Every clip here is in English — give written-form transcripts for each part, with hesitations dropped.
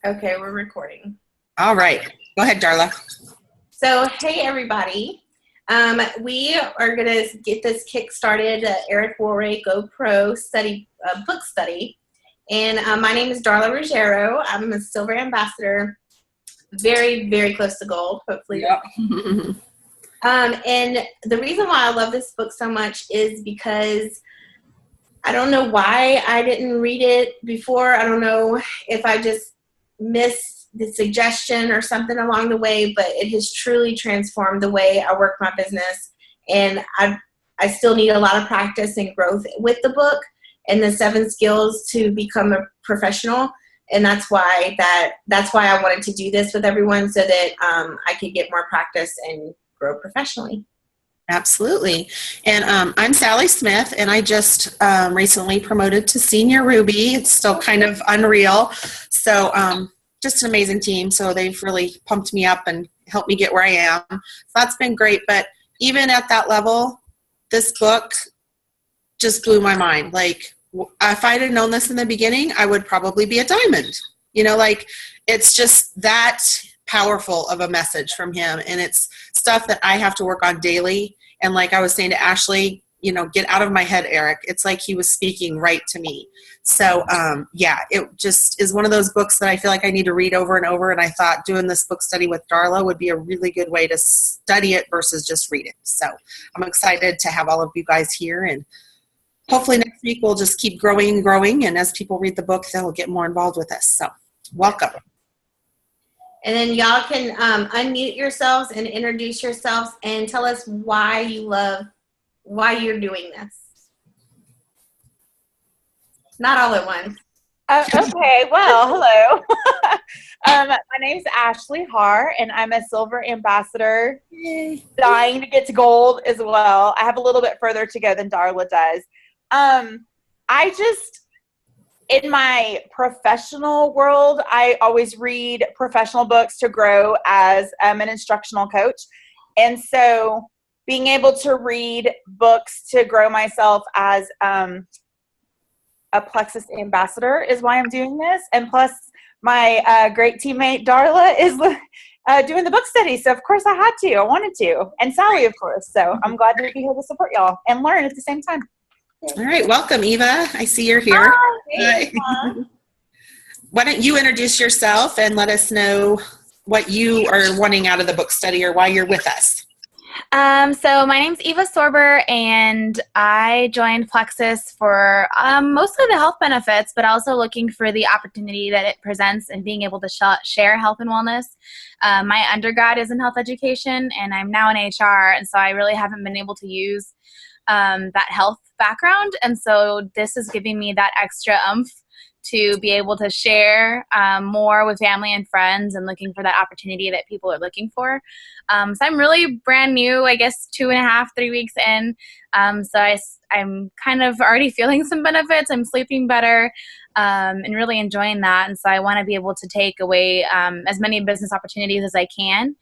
Okay, we're recording. All right. Go ahead, Darla. So, hey, everybody. We are going to get this kick-started, Eric Worre GoPro study, book study. And my name is Darla Ruggiero. I'm a silver ambassador, very, very close to gold, hopefully. Yep. And the reason why I love this book so much is because I don't know why I didn't read it before. I don't know if I just missed the suggestion or something along the way, but it has truly transformed the way I work my business. And I still need a lot of practice and growth with the book and the 7 skills to become a professional. And that's why I wanted to do this with everyone, so that I could get more practice and grow professionally. Absolutely. And I'm Sally Smith, and I just recently promoted to Senior Ruby. It's still kind of unreal. So just an amazing team. So they've really pumped me up and helped me get where I am. So that's been great. But even at that level, this book just blew my mind. Like, if I'd have known this in the beginning, I would probably be a diamond. You know, like, it's just that powerful of a message from him. And it's stuff that I have to work on daily. And like I was saying to Ashley, you know, get out of my head, Eric. It's like he was speaking right to me. So, yeah, it just is one of those books that I feel like I need to read over and over. And I thought doing this book study with Darla would be a really good way to study it versus just read it. So I'm excited to have all of you guys here. And hopefully next week we'll just keep growing and growing. And as people read the book, they'll get more involved with us. So welcome. And then y'all can unmute yourselves and introduce yourselves and tell us why you're doing this. Not all at once. Okay, well, hello. My name's Ashley Haar, and I'm a silver ambassador. Yay. Dying to get to gold as well. I have a little bit further to go than Darla does. In my professional world, I always read professional books to grow as an instructional coach. And so being able to read books to grow myself as a Plexus ambassador is why I'm doing this. And plus, my great teammate, Darla, is doing the book study. So, of course, I had to. I wanted to. And Sally, of course. So I'm glad to be here to support y'all and learn at the same time. All right. Welcome, Eva. I see you're here. Hi. Why don't you introduce yourself and let us know what you are wanting out of the book study or why you're with us. So my name's Eva Sorber, and I joined Plexus for mostly the health benefits, but also looking for the opportunity that it presents and being able to share health and wellness. My undergrad is in health education, and I'm now in HR, and so I really haven't been able to use that health background, and so this is giving me that extra oomph to be able to share more with family and friends and looking for that opportunity that people are looking for. So I'm really brand new, I guess 2.5, 3 weeks in. So I'm kind of already feeling some benefits. I'm sleeping better and really enjoying that. And so I want to be able to take away as many business opportunities as I can.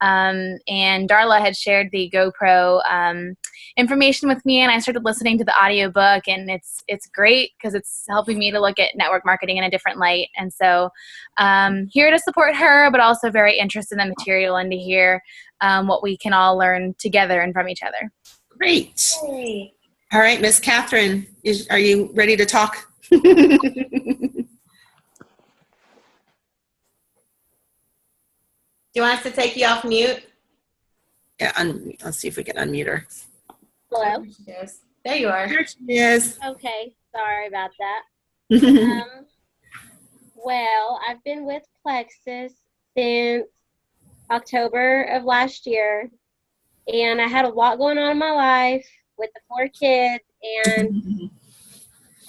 And Darla had shared the GoPro information with me, and I started listening to the audiobook, and it's great because it's helping me to look at network marketing in a different light. And so here to support her, but also very interested in the material and to hear what we can all learn together and from each other. Great. Hey. All right, Miss Catherine, are you ready to talk? Do you want us to take you off mute? Yeah, let's see if we can unmute her. Hello? Yes. There you are. There she is. Okay, sorry about that. Well, I've been with Plexus since October of last year, and I had a lot going on in my life with the 4 kids, and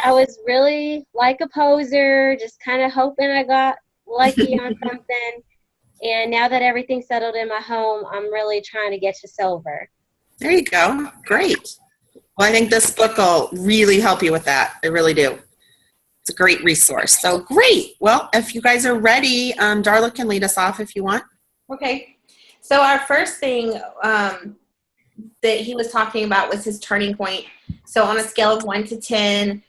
I was really like a poser, just kind of hoping I got lucky on something. And now that everything's settled in my home, I'm really trying to get to silver. There you go. Great. Well, I think this book will really help you with that. I really do. It's a great resource. So great. Well, if you guys are ready, Darla can lead us off if you want. Okay. So our first thing that he was talking about was his turning point. So on a scale of 1 to 10,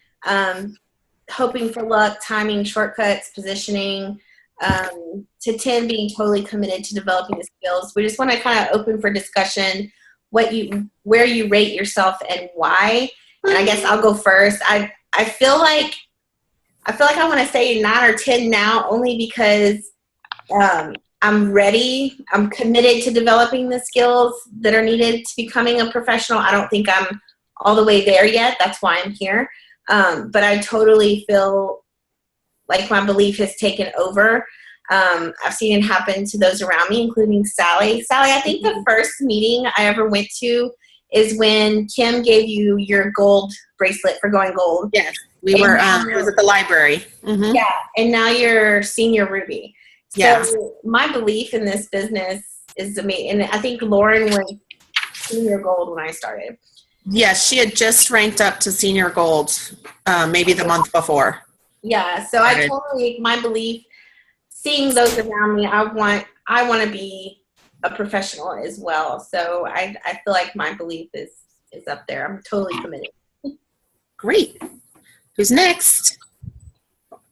hoping for luck, timing, shortcuts, positioning, to 10 being totally committed to developing the skills. We just want to kind of open for discussion where you rate yourself and why. And I guess I'll go first. I feel like I want to say 9 or 10 now, only because I'm ready. I'm committed to developing the skills that are needed to becoming a professional. I don't think I'm all the way there yet. That's why I'm here. But I totally feel like my belief has taken over. I've seen it happen to those around me, including Sally. Sally, I think the first meeting I ever went to is when Kim gave you your gold bracelet for going gold. Yes, we were. It was at the library. Mm-hmm. Yeah, and now you're senior Ruby. Yes. So my belief in this business is amazing. And I think Lauren was senior gold when I started. Yes, she had just ranked up to senior gold, maybe the month before. Yeah, so I totally, my belief, seeing those around me, I want to be a professional as well. So I feel like my belief is up there. I'm totally committed. Great. Who's next?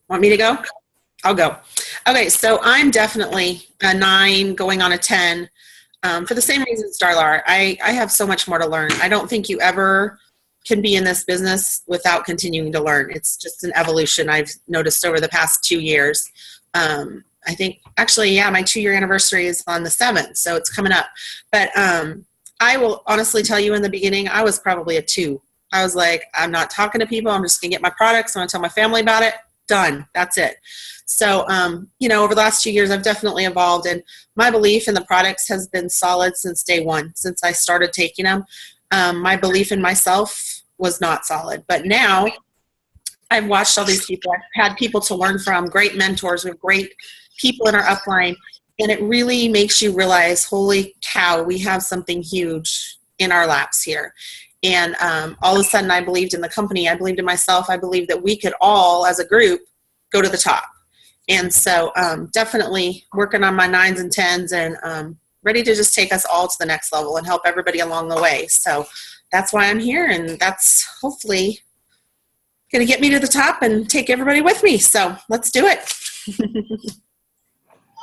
Want me to go? I'll go. Okay, so I'm definitely a 9 going on a 10 for the same reasons, Darla. I have so much more to learn. I don't think you ever can be in this business without continuing to learn. It's just an evolution I've noticed over the past 2 years. I think actually, yeah, my 2-year anniversary is on the 7th, so it's coming up. But I will honestly tell you in the beginning, I was probably a 2. I was like, I'm not talking to people. I'm just going to get my products. I'm going to tell my family about it. Done. That's it. So, over the last 2 years, I've definitely evolved, and my belief in the products has been solid since day one, since I started taking them. My belief in myself was not solid, but now I've watched all these people. I've had people to learn from, great mentors with great people in our upline, and it really makes you realize, holy cow, we have something huge in our laps here. And all of a sudden, I believed in the company. I believed in myself. I believed that we could all, as a group, go to the top. And so definitely working on my 9s and 10s and ready to just take us all to the next level and help everybody along the way. So that's why I'm here, and that's hopefully going to get me to the top and take everybody with me. So let's do it.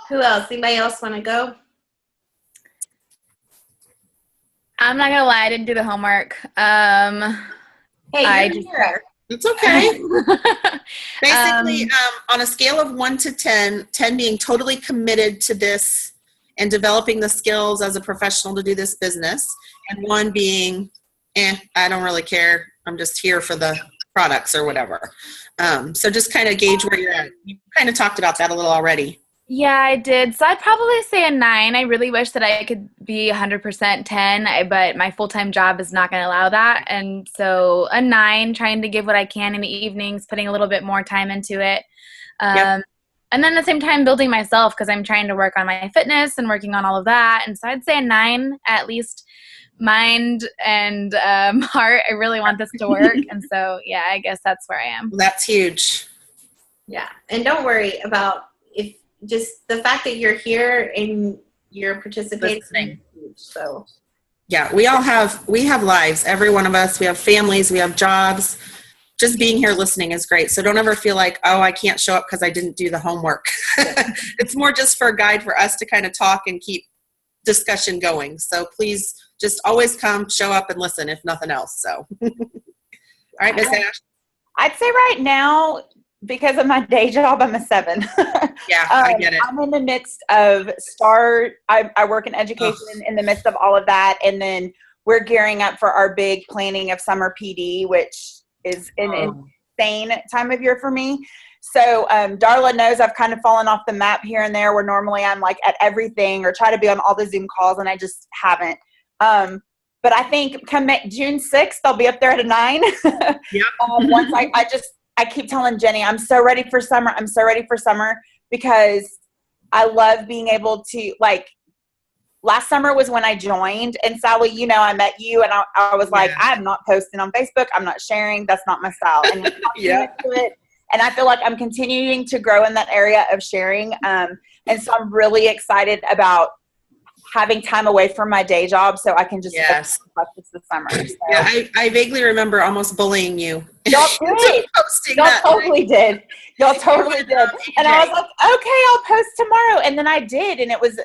Who else? Anybody else want to go? I'm not gonna lie, I didn't do the homework. Hey, you're here. It's okay. Basically, on a scale of 1 to 10, 10 being totally committed to this and developing the skills as a professional to do this business, and 1 being, I don't really care. I'm just here for the products or whatever. So just kind of gauge where you're at. You kind of talked about that a little already. Yeah, I did. So I'd probably say a 9. I really wish that I could be 100% 10, but my full-time job is not going to allow that. And so a 9, trying to give what I can in the evenings, putting a little bit more time into it. Yep. And then at the same time, building myself, because I'm trying to work on my fitness and working on all of that. And so I'd say a 9, at least mind and heart. I really want this to work. And so, yeah, I guess that's where I am. That's huge. Yeah. And don't worry about just the fact that you're here and you're participating. So yeah, we have lives. Every one of us, we have families, we have jobs. Just being here listening is great. So don't ever feel like, oh, I can't show up because I didn't do the homework. It's more just for a guide for us to kind of talk and keep discussion going. So please just always come, show up, and listen, if nothing else. So all right, Miss Ash. I'd say right now, because of my day job, I'm a 7. Yeah, I get it. I'm in the midst of I work in education in the midst of all of that. And then we're gearing up for our big planning of summer PD, which is an insane time of year for me. So Darla knows I've kind of fallen off the map here and there, where normally I'm like at everything or try to be on all the Zoom calls, and I just haven't. But I think come June 6th, I'll be up there at a 9. Yep. Once I keep telling Jenny, I'm so ready for summer. I'm so ready for summer, because I love being able to, like, last summer was when I joined, and Sally, I met you, and I was like, I'm not posting on Facebook. I'm not sharing. That's not my style. And and I feel like I'm continuing to grow in that area of sharing. And so I'm really excited about having time away from my day job so I can just Yes. focus this summer. So. Yeah, I vaguely remember almost bullying you. Y'all did. Posting Y'all that. totally did. Y'all totally did. And I was like, okay, I'll post tomorrow. And then I did, and it was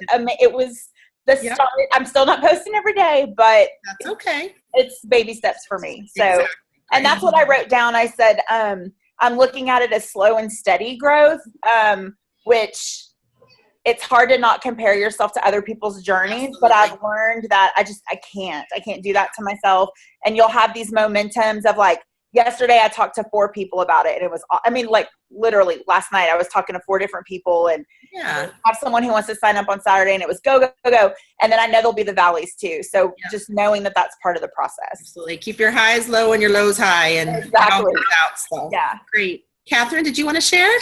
the Yep. start. I'm still not posting every day, but That's okay. it's baby steps for me. So, Exactly. and that's what I wrote down. I said, I'm looking at it as slow and steady growth, which it's hard to not compare yourself to other people's journeys, but I've learned that I can't do that to myself. And you'll have these momentums of like, yesterday I talked to 4 people about it, and it was, I mean, like literally last night I was talking to 4 different people, and Yeah. I have someone who wants to sign up on Saturday, and it was go, go, go, go. And then I know there'll be the valleys too. So just knowing that that's part of the process. Absolutely. Keep your highs low and your lows high, and it all Exactly. comes out. So Yeah. great. Catherine, did you want to share?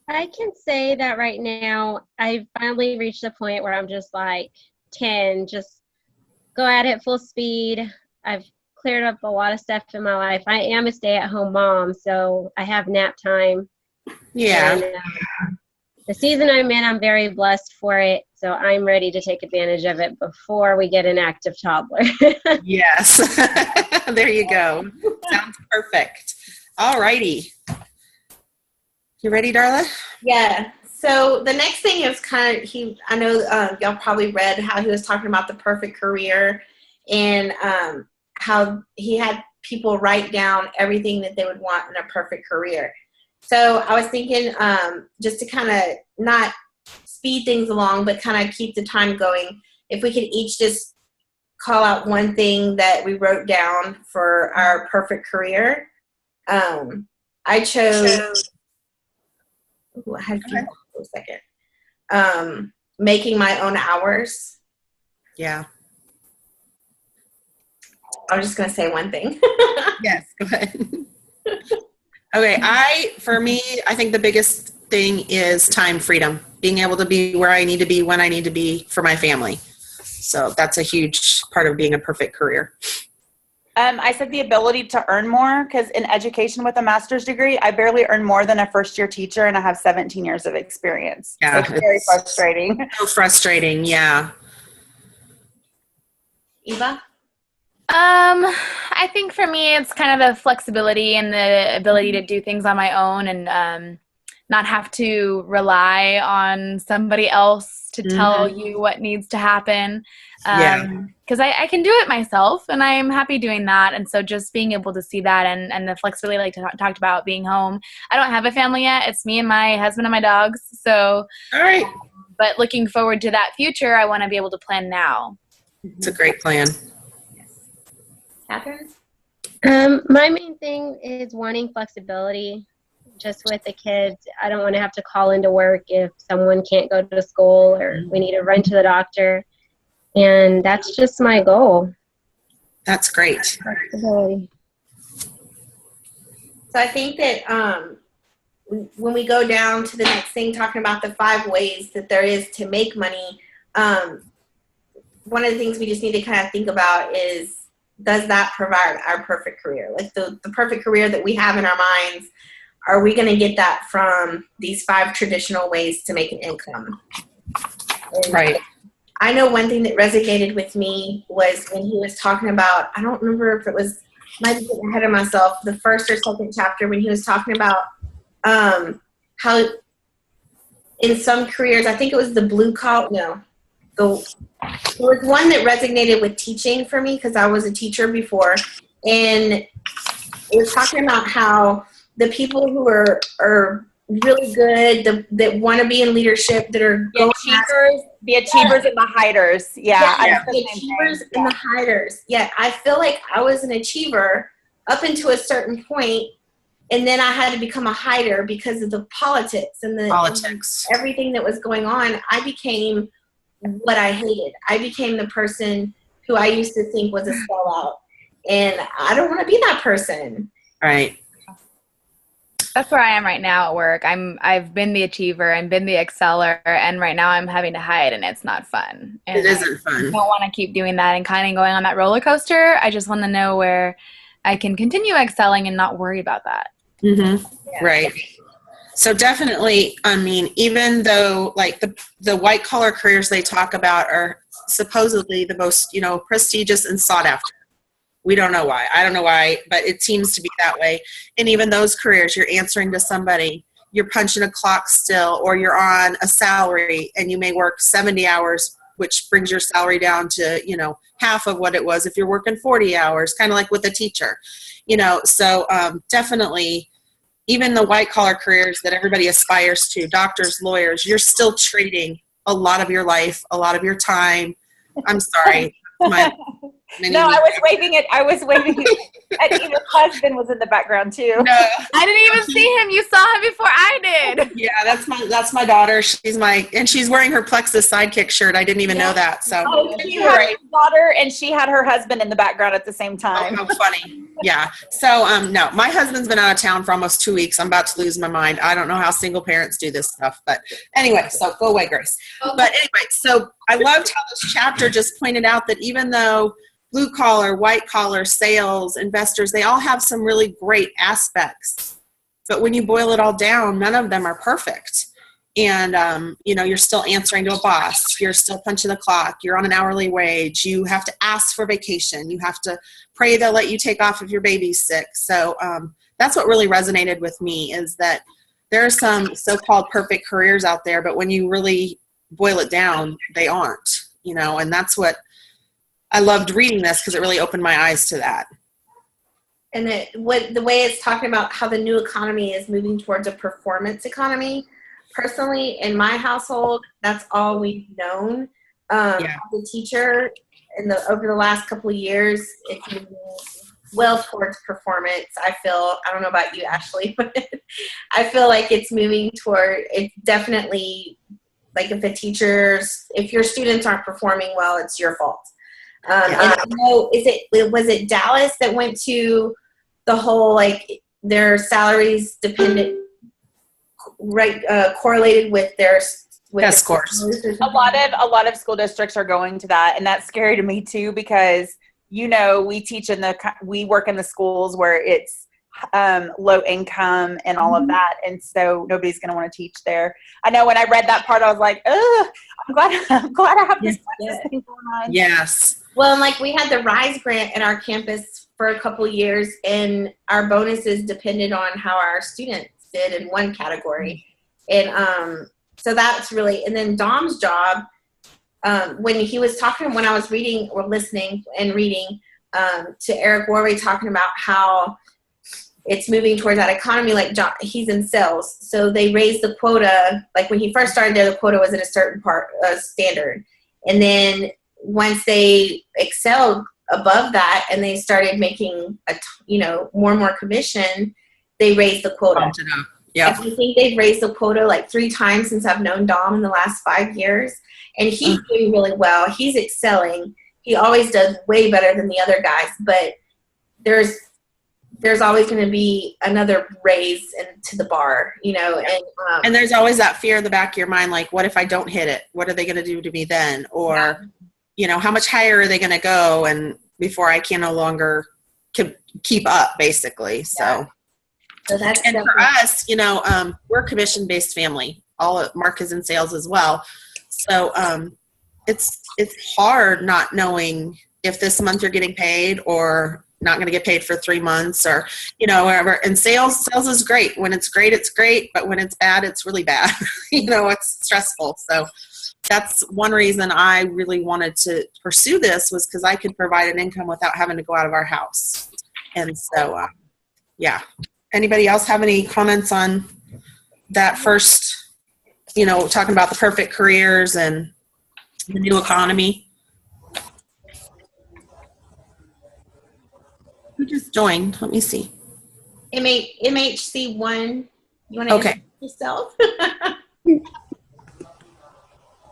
I can say that right now, I finally reached the point where I'm just like 10, just go at it full speed. I've cleared up a lot of stuff in my life. I am a stay-at-home mom, so I have nap time. Yeah. And, the season I'm in, I'm very blessed for it, so I'm ready to take advantage of it before we get an active toddler. Yes. There you go. Sounds perfect. All righty. You ready, Darla? Yeah. So the next thing is kind of I know y'all probably read how he was talking about the perfect career, and how he had people write down everything that they would want in a perfect career. So I was thinking, just to kind of not speed things along, but kind of keep the time going, if we could each just call out one thing that we wrote down for our perfect career. I chose. Ooh, I had to think for a second. Making my own hours. Yeah. I was just going to say one thing. Yes, go ahead. Okay, I think the biggest thing is time freedom, being able to be where I need to be when I need to be for my family. So that's a huge part of being a perfect career. I said the ability to earn more, because in education with a master's degree, I barely earn more than a first-year teacher, and I have 17 years of experience. Yeah, so it's very frustrating. So frustrating, yeah. Eva? I think for me, it's kind of the flexibility and the ability to do things on my own, and not have to rely on somebody else to tell you what needs to happen. Because I can do it myself, and I'm happy doing that. And so just being able to see that, and the flexibility, like talked about, being home. I don't have a family yet. It's me and my husband and my dogs. So, All right. But looking forward to that future, I want to be able to plan now. It's a great plan. Catherine? My main thing is wanting flexibility just with the kids. I don't want to have to call into work if someone can't go to school or we need to run to the doctor. And that's just my goal. That's great. Flexibility. So I think that when we go down to the next thing, talking about the 5 ways that there is to make money, one of the things we just need to kind of think about is, does that provide our perfect career? Like the perfect career that we have in our minds, are we going to get that from these 5 traditional ways to make an income? And Right. I know one thing that resonated with me was when he was talking about, I don't remember if it was, might be getting ahead of myself, the first or second chapter, when he was talking about how in some careers, I think it was the blue collar, there was one that resonated with teaching for me, because I was a teacher before, and it was talking about how the people who are really good, that want to be in leadership, that are The achievers and the hiders. Yeah. the achievers and the hiders. Yeah, I feel like I was an achiever up until a certain point, and then I had to become a hider because of the politics and everything that was going on. I became what I hated. I became the person who I used to think was a sellout, and I don't want to be that person. Right. That's where I am right now at work. I've been the achiever and been the exceller, and right now I'm having to hide, and it's not fun. And It isn't fun. I don't want to keep doing that and kind of going on that roller coaster. I just want to know where I can continue excelling and not worry about that. Mm-hmm. Yeah. Right. So definitely, I mean, even though like the white collar careers they talk about are supposedly the most, prestigious and sought after. We don't know why. I don't know why, but it seems to be that way. And even those careers, you're answering to somebody, you're punching a clock still, or you're on a salary and you may work 70 hours, which brings your salary down to, half of what it was if you're working 40 hours, kind of like with a teacher, So definitely, even the white collar careers that everybody aspires to, doctors, lawyers, you're still trading a lot of your life, a lot of your time. I'm sorry. No, I was waving at Eva's husband was in the background too. No, I didn't even see him. You saw him before I did. yeah, that's my daughter. She's wearing her Plexus Sidekick shirt. I didn't even know that. So She had her daughter and she had her husband in the background at the same time. Oh, how funny. Yeah. So no, my husband's been out of town for almost 2 weeks. I'm about to lose my mind. I don't know how single parents do this stuff, but anyway, so go away, Grace. But anyway, so I loved how this chapter just pointed out that even though blue collar, white collar, sales, investors, they all have some really great aspects. But when you boil it all down, none of them are perfect. And, you're still answering to a boss. You're still punching the clock. You're on an hourly wage. You have to ask for vacation. You have to pray they'll let you take off if your baby's sick. So that's what really resonated with me, is that there are some so-called perfect careers out there, but when you really boil it down, they aren't, and that's what I loved reading this, because it really opened my eyes to that. And the way it's talking about how the new economy is moving towards a performance economy. Personally, in my household, that's all we've known. As a teacher, over the last couple of years, it's moving well towards performance. I don't know about you, Ashley, but I feel like it's moving toward, it's definitely like if your students aren't performing well, it's your fault. And I know, was it Dallas that went to the whole, like, their salaries dependent, right, correlated with their scores. A lot of school districts are going to that, and that's scary to me too, because we work in the schools where it's low income and all of that, and so nobody's going to want to teach there. I know when I read that part, I was like, I'm glad I have this thing going on. Yes. Well, and like, we had the RISE grant at our campus for a couple of years, and our bonuses depended on how our students did in one category. And so that's really, and then Dom's job, when he was talking, when I was reading or listening and reading to Eric Worre talking about how it's moving towards that economy, like he's in sales. So they raised the quota, like when he first started there, the quota was at a certain standard. And then once they excelled above that and they started making more and more commission, they raised the quota. Yeah. I think they've raised the quota like 3 times since I've known Dom in the last 5 years. And he's doing really well. He's excelling. He always does way better than the other guys, but there's always going to be another raise into the bar, and there's always that fear in the back of your mind, like, what if I don't hit it? What are they going to do to me then? Or, how much higher are they going to go? And before I can no longer keep up, basically. Yeah. So that's, and for us, we're a commission-based family. Mark is in sales as well. So it's hard not knowing if this month you're getting paid or not going to get paid for 3 months, or wherever. And sales is great. When it's great, it's great, but when it's bad, it's really bad. It's stressful. So that's one reason I really wanted to pursue this, was because I could provide an income without having to go out of our house. And so anybody else have any comments on that first, talking about the perfect careers and the new economy? Who just joined? Let me see. MHC1. You want to introduce yourself?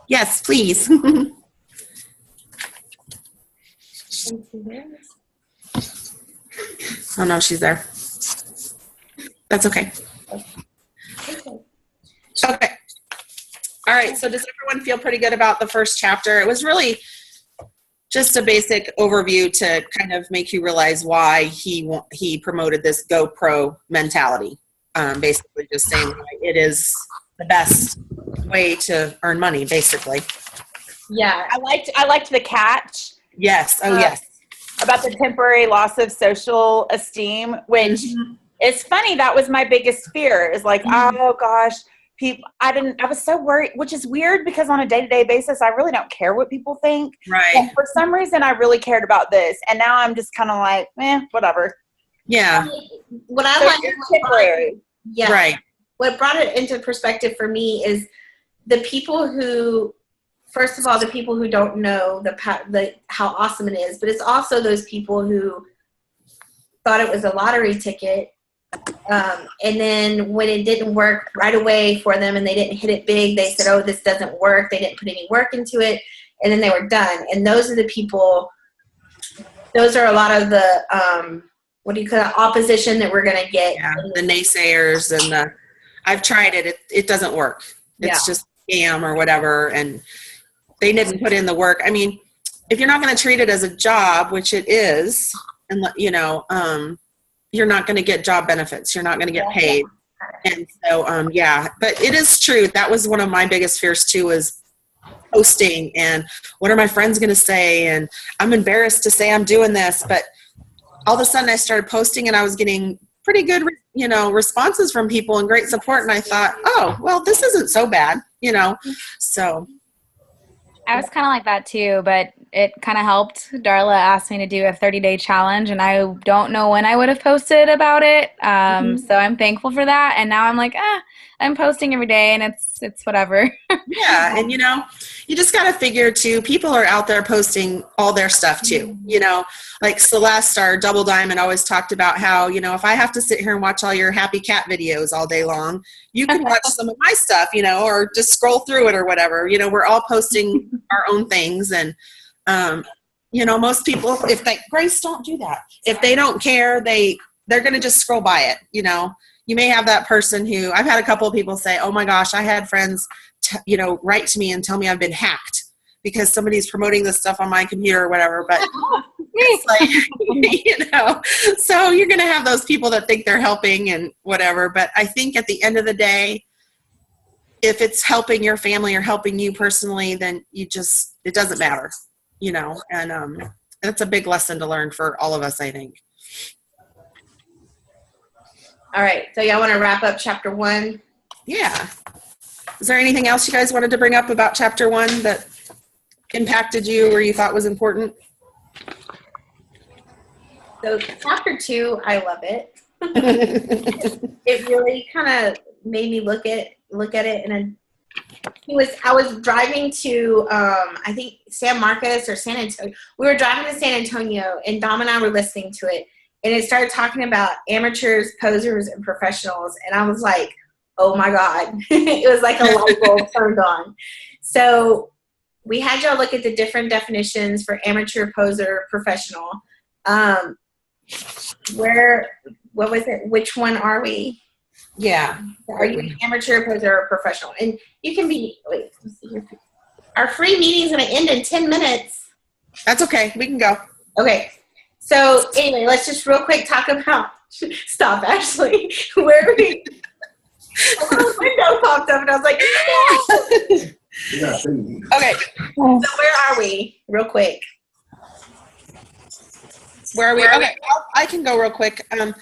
Yes, please. Oh no, she's there. That's okay. Okay. All right. So does everyone feel pretty good about the first chapter? It was really just a basic overview to kind of make you realize why he promoted this GoPro mentality. basically just saying why it is the best way to earn money, basically. Yeah. I liked the catch. Yes. Oh, yes. About the temporary loss of social esteem, which is funny. That was my biggest fear, is like, oh gosh, people, I was so worried, which is weird because on a day-to-day basis, I really don't care what people think. Right. But for some reason, I really cared about this. And now I'm just kind of like, whatever. Yeah. What I So like, it's temporary. yeah. Right. What brought it into perspective for me is the people who, first of all, the people who don't know how awesome it is, but it's also those people who thought it was a lottery ticket, and then when it didn't work right away for them and they didn't hit it big, they said, oh, this doesn't work. They didn't put any work into it, and then they were done. And those are the people, those are a lot of the, what do you call it, opposition that we're going to get. Yeah, the naysayers and I've tried it. It doesn't work. It's just a scam or whatever, and they didn't put in the work. I mean, if you're not going to treat it as a job, which it is, and you're not going to get job benefits. You're not going to get paid. And so, but it is true. That was one of my biggest fears too, was posting and what are my friends going to say? And I'm embarrassed to say I'm doing this, but all of a sudden I started posting and I was getting pretty good, responses from people and great support. And I thought, oh, well, this isn't so bad, so. I was kind of like that too, but it kind of helped. Darla asked me to do a 30-day challenge, and I don't know when I would have posted about it. So I'm thankful for that. And now I'm like, I'm posting every day, and it's whatever. Yeah, and you just got to figure too, people are out there posting all their stuff too. Like Celeste, our Double Diamond, always talked about how, if I have to sit here and watch all your happy cat videos all day long, you can watch some of my stuff, or just scroll through it or whatever. We're all posting our own things, and most people, if they, Grace, don't do that. If they don't care, they're going to just scroll by it. You may have that person who, I've had a couple of people say, oh my gosh, I had friends, write to me and tell me I've been hacked because somebody's promoting this stuff on my computer or whatever. But it's like, so you're going to have those people that think they're helping and whatever. But I think at the end of the day, if it's helping your family or helping you personally, then it doesn't matter, and that's a big lesson to learn for all of us, I think. All right. So y'all want to wrap up chapter 1? Yeah. Is there anything else you guys wanted to bring up about chapter 1 that impacted you or you thought was important? So chapter 2, I love it. It really kind of made me look at it, and I was driving to I think San Marcos or San Antonio. We were driving to San Antonio, and Dom and I were listening to it, and it started talking about amateurs, posers, and professionals, and I was like, oh my God. It was like a light bulb turned on. So we had y'all look at the different definitions for amateur, poser, professional. What was it? Which one are we? Yeah. Are you an amateur, poser, or professional? And you can be, wait, let's see here. Our free meeting's going to end in 10 minutes. That's okay. We can go. Okay. So anyway, let's just real quick talk about, stop, Ashley. Where are we? A little window popped up and I was like, no. Okay. So where are we? Real quick. Where are we? Okay, I can go real quick. I don't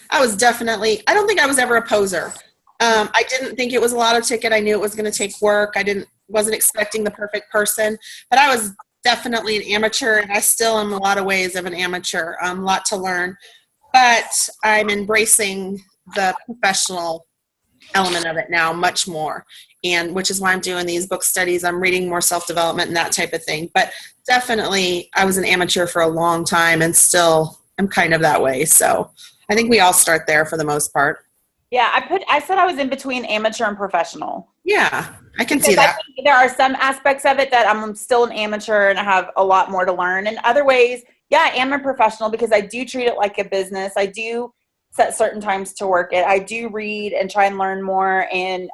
think I was ever a poser. I didn't think it was a lot of ticket. I knew it was going to take work. Wasn't expecting the perfect person, but I was definitely an amateur, and I still am in a lot of ways of an amateur. A lot to learn, but I'm embracing the professional element of it now much more, and which is why I'm doing these book studies. I'm reading more self-development and that type of thing, but definitely I was an amateur for a long time and still am kind of that way. So I think we all start there for the most part. Yeah, I said I was in between amateur and professional. Yeah, I can see that. I think there are some aspects of it that I'm still an amateur and I have a lot more to learn. In other ways, yeah, I am a professional because I do treat it like a business. I do set certain times to work it. I do read and try and learn more and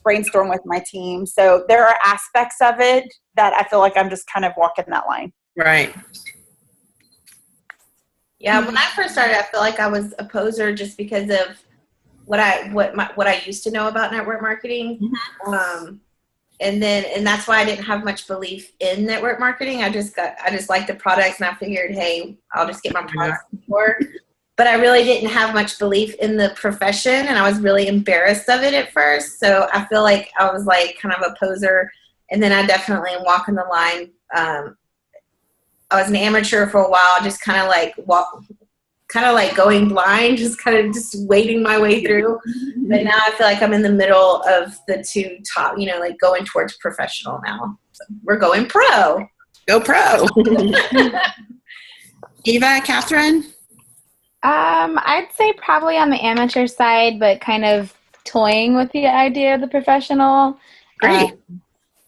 brainstorm with my team. So there are aspects of it that I feel like I'm just kind of walking that line. Right. Yeah, when I first started, I feel like I was a poser just because of what I used to know about network marketing. And that's why I didn't have much belief in network marketing. I just liked the products, and I figured, hey, I'll just get my products before. But I really didn't have much belief in the profession, and I was really embarrassed of it at first. So I feel like I was like kind of a poser, and then I definitely am walking the line. I was an amateur for a while, just kind of like going blind, just wading my way through. But now I feel like I'm in the middle of the two top, like going towards professional now. So we're going pro. Go pro. Eva, Catherine? I'd say probably on the amateur side, but kind of toying with the idea of the professional. Great.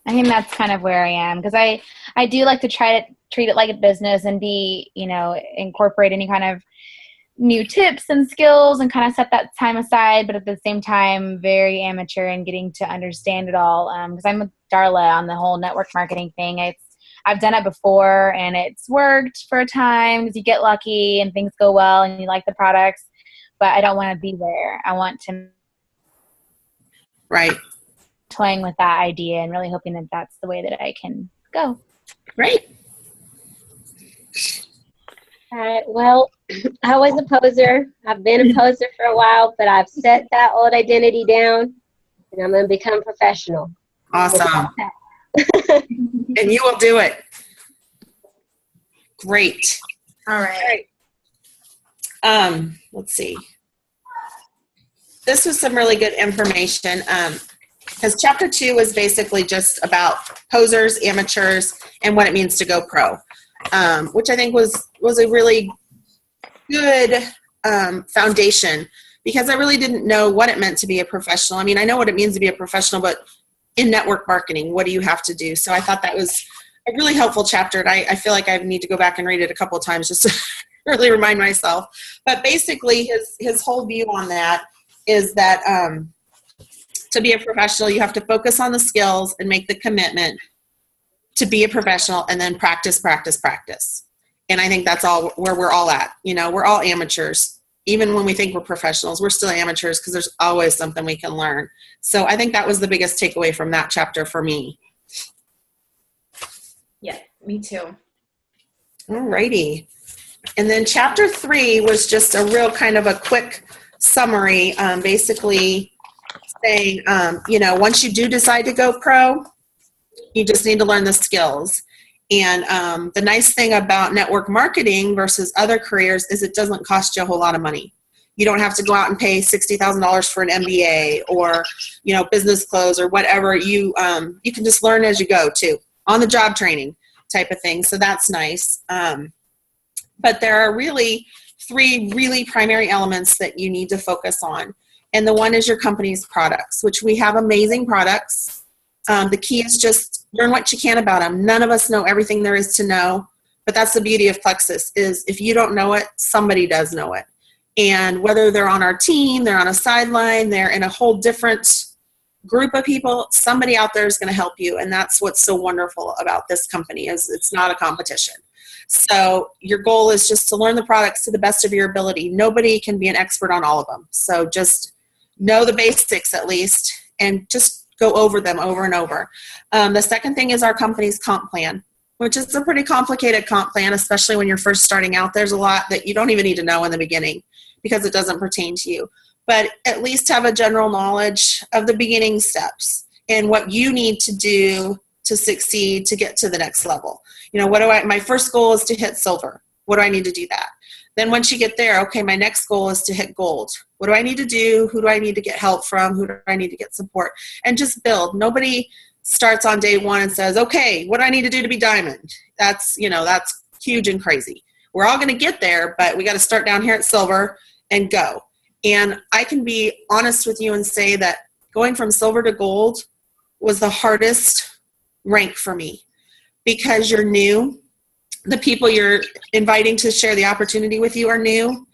I think that's kind of where I am, because I do like to try to treat it like a business and be, incorporate any kind of new tips and skills and kind of set that time aside, but at the same time, very amateur and getting to understand it all. Because I'm with Darla on the whole network marketing thing. I've done it before, and it's worked for a time because you get lucky and things go well and you like the products, but I don't want to be there. I want to toying with that idea and really hoping that that's the way that I can go. Great. All right. Well, I was a poser. I've been a poser for a while, but I've set that old identity down, and I'm going to become professional. Awesome. And you will do it. Great. All right. Let's see. This was some really good information. Because chapter 2 was basically just about posers, amateurs, and what it means to go pro, which I think was a really good foundation, because I really didn't know what it meant to be a professional. I mean, I know what it means to be a professional, but in network marketing, what do you have to do? So I thought that was a really helpful chapter, and I feel like I need to go back and read it a couple of times just to really remind myself. But basically, his whole view on that is that to be a professional, you have to focus on the skills and make the commitment to be a professional, and then practice. And I think that's all where we're all at. We're all amateurs. Even when we think we're professionals, we're still amateurs, because there's always something we can learn. So I think that was the biggest takeaway from that chapter for me. Yeah, me too. All righty. And then chapter 3 was just a real kind of a quick summary, basically saying, once you do decide to go pro, you just need to learn the skills. And the nice thing about network marketing versus other careers is it doesn't cost you a whole lot of money. You don't have to go out and pay $60,000 for an MBA or, business clothes or whatever. You can just learn as you go too, on the job training type of thing. So that's nice. But there are really 3 really primary elements that you need to focus on. And the one is your company's products, which we have amazing products. The key is just learn what you can about them. None of us know everything there is to know, but that's the beauty of Plexus, is if you don't know it, somebody does know it. And whether they're on our team, they're on a sideline, they're in a whole different group of people, somebody out there is going to help you. And that's what's so wonderful about this company, is it's not a competition. So your goal is just to learn the products to the best of your ability. Nobody can be an expert on all of them. So just know the basics at least, and just go over them over and over. The second thing is our company's comp plan, which is a pretty complicated comp plan, especially when you're first starting out. There's a lot that you don't even need to know in the beginning because it doesn't pertain to you. But at least have a general knowledge of the beginning steps and what you need to do to succeed to get to the next level. My first goal is to hit silver. What do I need to do that? Then once you get there, okay, my next goal is to hit gold. What do I need to do? Who do I need to get help from? Who do I need to get support? And just build. Nobody starts on day 1 and says, okay, what do I need to do to be diamond? That's huge and crazy. We're all going to get there, but we got to start down here at silver and go. And I can be honest with you and say that going from silver to gold was the hardest rank for me, because you're new. The people you're inviting to share the opportunity with you are new.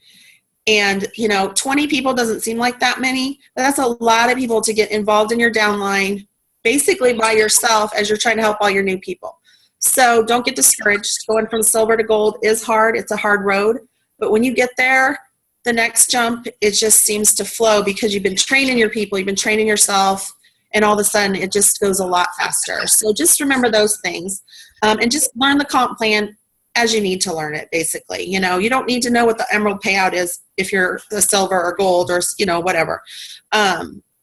And, 20 people doesn't seem like that many, but that's a lot of people to get involved in your downline, basically by yourself, as you're trying to help all your new people. So don't get discouraged. Going from silver to gold is hard. It's a hard road. But when you get there, the next jump, it just seems to flow because you've been training your people, you've been training yourself, and all of a sudden it just goes a lot faster. So just remember those things, and just learn the comp plan as you need to learn it, basically. You know, you don't need to know what the emerald payout is if you're a silver or gold or, you know, whatever.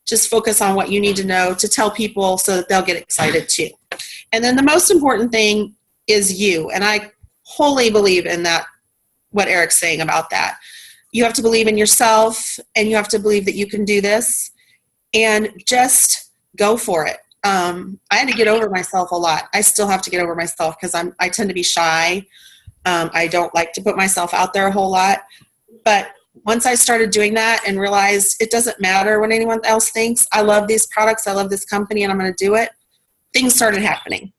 Just focus on what you need to know to tell people so that they'll get excited too. And then the most important thing is you. And I wholly believe in that, what Eric's saying about that. You have to believe in yourself, and you have to believe that you can do this, and just go for it. I had to get over myself a lot. I still have to get over myself because I tend to be shy. I don't like to put myself out there a whole lot. But once I started doing that and realized it doesn't matter what anyone else thinks, I love these products, I love this company, and I'm going to do it, things started happening.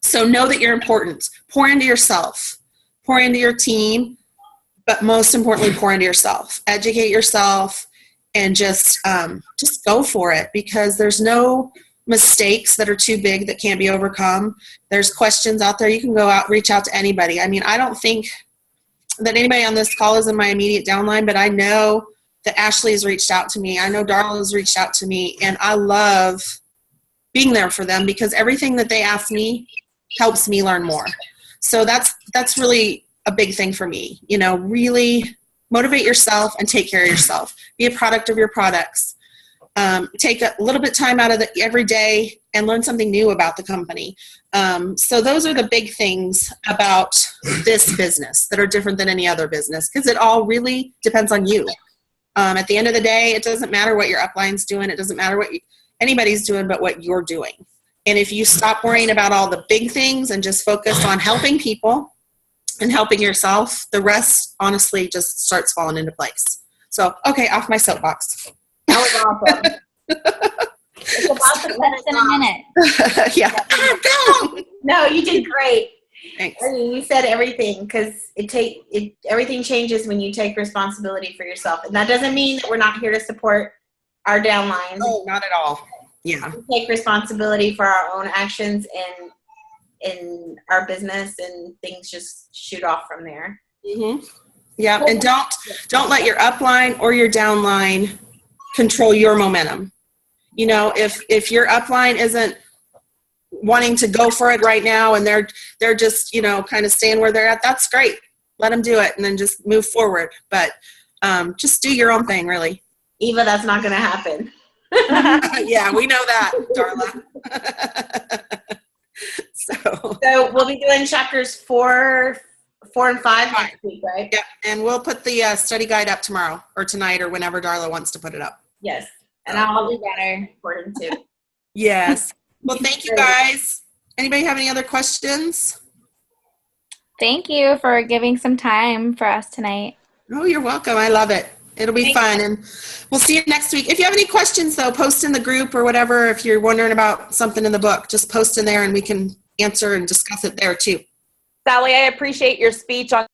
So know that you're important. Pour into yourself. Pour into your team. But most importantly, pour into yourself. Educate yourself and just go for it, because there's no mistakes that are too big that can't be overcome. There's questions out there. You can go out, reach out to anybody. I mean, I don't think that anybody on this call is in my immediate downline, but I know that Ashley has reached out to me. I know Darla has reached out to me, and I love being there for them because everything that they ask me helps me learn more. So that's really a big thing for me. You know, really motivate yourself and take care of yourself. Be a product of your products. Take a little bit of time out of every day and learn something new about the company. So those are the big things about this business that are different than any other business, because it all really depends on you. At the end of the day, it doesn't matter what your upline's doing. It doesn't matter what anybody's doing, but what you're doing. And if you stop worrying about all the big things and just focus on helping people and helping yourself, the rest honestly just starts falling into place. So, okay, off my soapbox. That was awesome. It's about to Less than a minute. Yeah. Go. No, you did great. Thanks. I mean, you said everything, because everything changes when you take responsibility for yourself. And that doesn't mean that we're not here to support our downlines. Oh, not at all. Yeah. We take responsibility for our own actions and in our business, and things just shoot off from there. Mm-hmm. Yeah, and don't let your upline or your downline control your momentum. You know, if your upline isn't wanting to go for it right now and they're just, you know, kind of staying where they're at, that's great. Let them do it and then just move forward. But just do your own thing, really. Eva, that's not going to happen. Yeah, we know that, Darla. So we'll be doing chapters 4 and 5 next week, right? Yeah, and we'll put the study guide up tomorrow or tonight or whenever Darla wants to put it up. Yes, and I'll be better for him too. Yes. Well, thank you guys. Anybody have any other questions? Thank you for giving some time for us tonight. Oh, you're welcome. I love it. It'll be fun, and we'll see you next week. If you have any questions, though, post in the group or whatever. If you're wondering about something in the book, just post in there, and we can answer and discuss it there, too. Sally, I appreciate your speech on